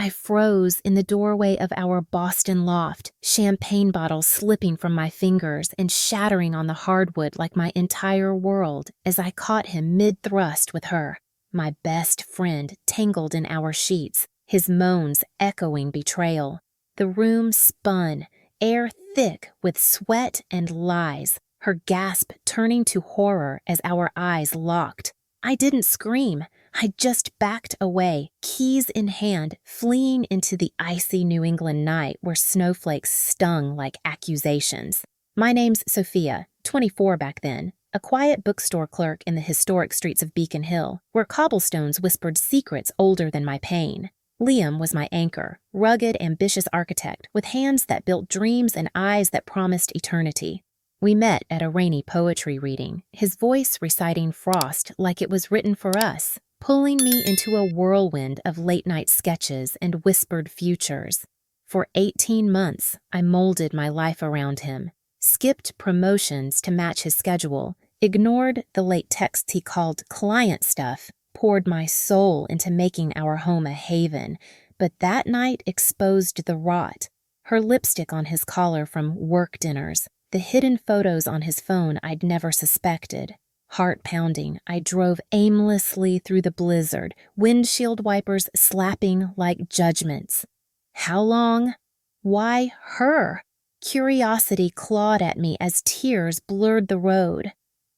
I froze in the doorway of our Boston loft, champagne bottles slipping from my fingers and shattering on the hardwood like my entire world as I caught him mid-thrust with her, my best friend tangled in our sheets, his moans echoing betrayal. The room spun, air thick with sweat and lies, her gasp turning to horror as our eyes locked. I didn't scream. I just backed away, keys in hand, fleeing into the icy New England night where snowflakes stung like accusations. My name's Sophia, 24 back then, a quiet bookstore clerk in the historic streets of Beacon Hill, where cobblestones whispered secrets older than my pain. Liam was my anchor, rugged, ambitious architect with hands that built dreams and eyes that promised eternity. We met at a rainy poetry reading, his voice reciting Frost like it was written for us, pulling me into a whirlwind of late-night sketches and whispered futures. For 18 months, I molded my life around him, skipped promotions to match his schedule, ignored the late texts he called client stuff, poured my soul into making our home a haven, but that night exposed the rot. Her lipstick on his collar from work dinners, the hidden photos on his phone I'd never suspected. Heart pounding, I drove aimlessly through the blizzard, windshield wipers slapping like judgments. How long? Why her? Curiosity clawed at me as tears blurred the road.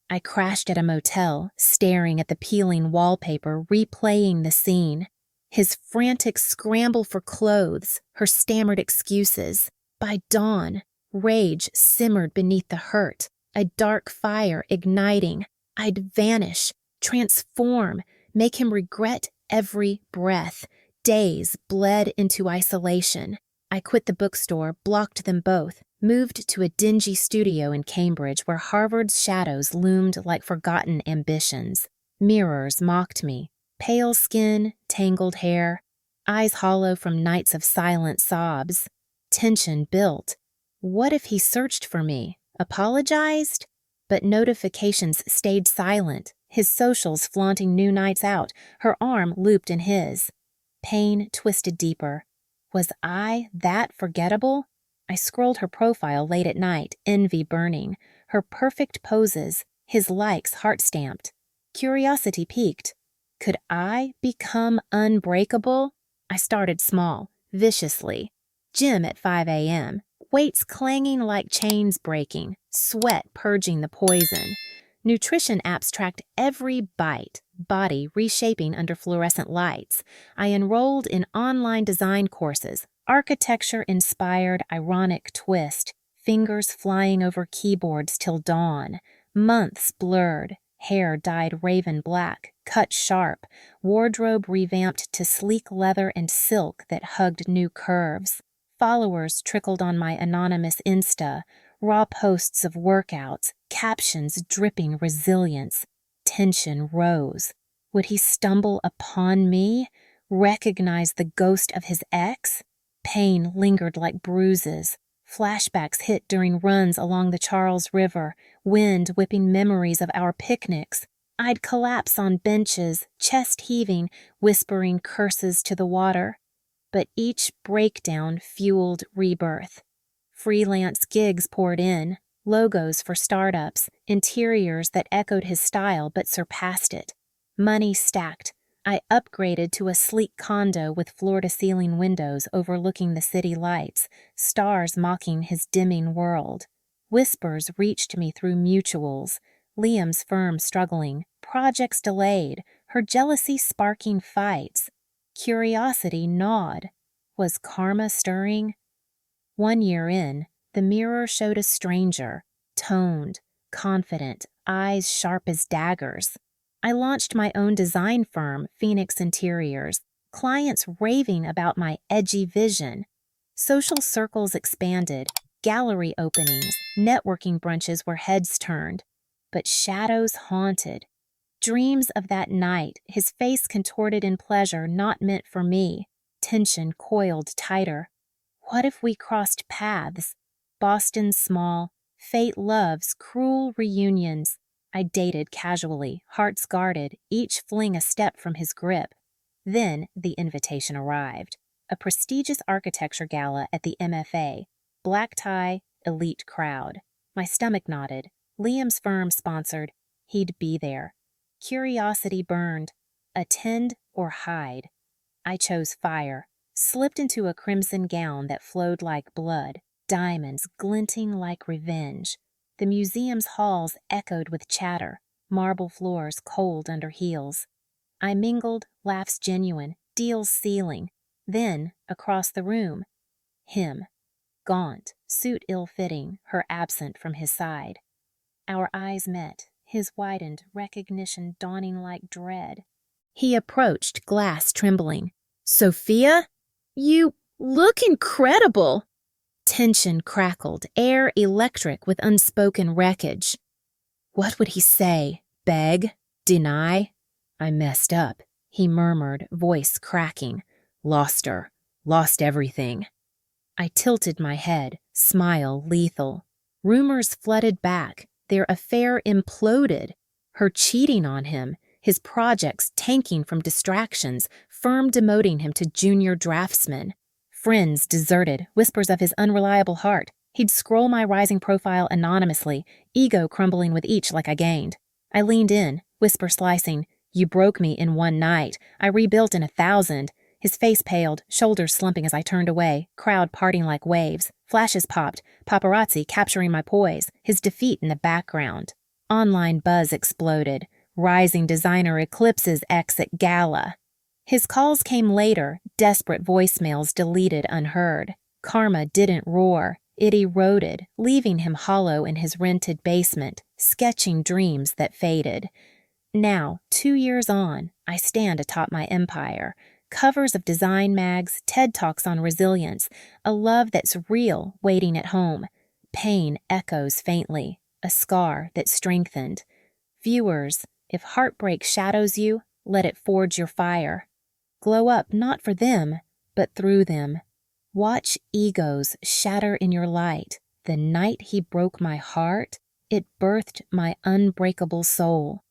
I crashed at a motel, staring at the peeling wallpaper, replaying the scene. His frantic scramble for clothes, her stammered excuses. By dawn, rage simmered beneath the hurt, a dark fire igniting. I'd vanish, transform, make him regret every breath. Days bled into isolation. I quit the bookstore, blocked them both, moved to a dingy studio in Cambridge where Harvard's shadows loomed like forgotten ambitions. Mirrors mocked me, pale skin, tangled hair, eyes hollow from nights of silent sobs. Tension built. What if he searched for me, apologized? But notifications stayed silent, his socials flaunting new nights out, her arm looped in his. Pain twisted deeper. Was I that forgettable? I scrolled her profile late at night, envy burning, her perfect poses, his likes heart-stamped. Curiosity piqued. Could I become unbreakable? I started small, viciously. Gym at 5 a.m., weights clanging like chains breaking, sweat purging the poison. Nutrition apps tracked every bite, body reshaping under fluorescent lights. I enrolled in online design courses, architecture-inspired ironic twist, fingers flying over keyboards till dawn. Months blurred, hair dyed raven black, cut sharp, wardrobe revamped to sleek leather and silk that hugged new curves. Followers trickled on my anonymous Insta, raw posts of workouts, captions dripping resilience. Tension rose. Would he stumble upon me? Recognize the ghost of his ex? Pain lingered like bruises. Flashbacks hit during runs along the Charles River, wind whipping memories of our picnics. I'd collapse on benches, chest heaving, whispering curses to the water. But each breakdown fueled rebirth. Freelance gigs poured in, logos for startups, interiors that echoed his style but surpassed it. Money stacked. I upgraded to a sleek condo with floor-to-ceiling windows overlooking the city lights, stars mocking his dimming world. Whispers reached me through mutuals, Liam's firm struggling, projects delayed, her jealousy sparking fights. Curiosity gnawed. Was karma stirring? 1 year in, the mirror showed a stranger, toned, confident, eyes sharp as daggers. I launched my own design firm, Phoenix Interiors, clients raving about my edgy vision. Social circles expanded, gallery openings, networking brunches where heads turned. But shadows haunted. Dreams of that night, his face contorted in pleasure not meant for me. Tension coiled tighter. What if we crossed paths? Boston small, fate loves cruel reunions. I dated casually, hearts guarded, each fling a step from his grip. Then the invitation arrived. A prestigious architecture gala at the MFA. Black tie, elite crowd. My stomach knotted. Liam's firm sponsored. He'd be there. Curiosity burned. Attend or hide. I chose fire. Slipped into a crimson gown that flowed like blood, diamonds glinting like revenge. The museum's halls echoed with chatter, marble floors cold under heels. I mingled, laughs genuine, deals ceiling. Then, across the room, him. Gaunt, suit ill-fitting, her absent from his side. Our eyes met, his widened, recognition dawning like dread. He approached, glass trembling. "Sophia? You look incredible!" Tension crackled, air electric with unspoken wreckage. What would he say? Beg? Deny? I messed up, he murmured, voice cracking. Lost her. Lost everything. I tilted my head, smile lethal. Rumors flooded back. Their affair imploded. Her cheating on him, his projects tanking from distractions, firm demoting him to junior draftsman. Friends deserted, whispers of his unreliable heart. He'd scroll my rising profile anonymously, ego crumbling with each like I gained. I leaned in, whisper slicing, "You broke me in one night. I rebuilt in 1,000. His face paled, shoulders slumping as I turned away, crowd parting like waves. Flashes popped, paparazzi capturing my poise, his defeat in the background. Online buzz exploded. Rising designer eclipses X at gala. His calls came later, desperate voicemails deleted unheard. Karma didn't roar. It eroded, leaving him hollow in his rented basement, sketching dreams that faded. Now, 2 years on, I stand atop my empire. Covers of design mags, TED Talks on resilience, a love that's real waiting at home. Pain echoes faintly, a scar that strengthened. Viewers, if heartbreak shadows you, let it forge your fire. Glow up not for them, but through them. Watch egos shatter in your light. The night he broke my heart, it birthed my unbreakable soul.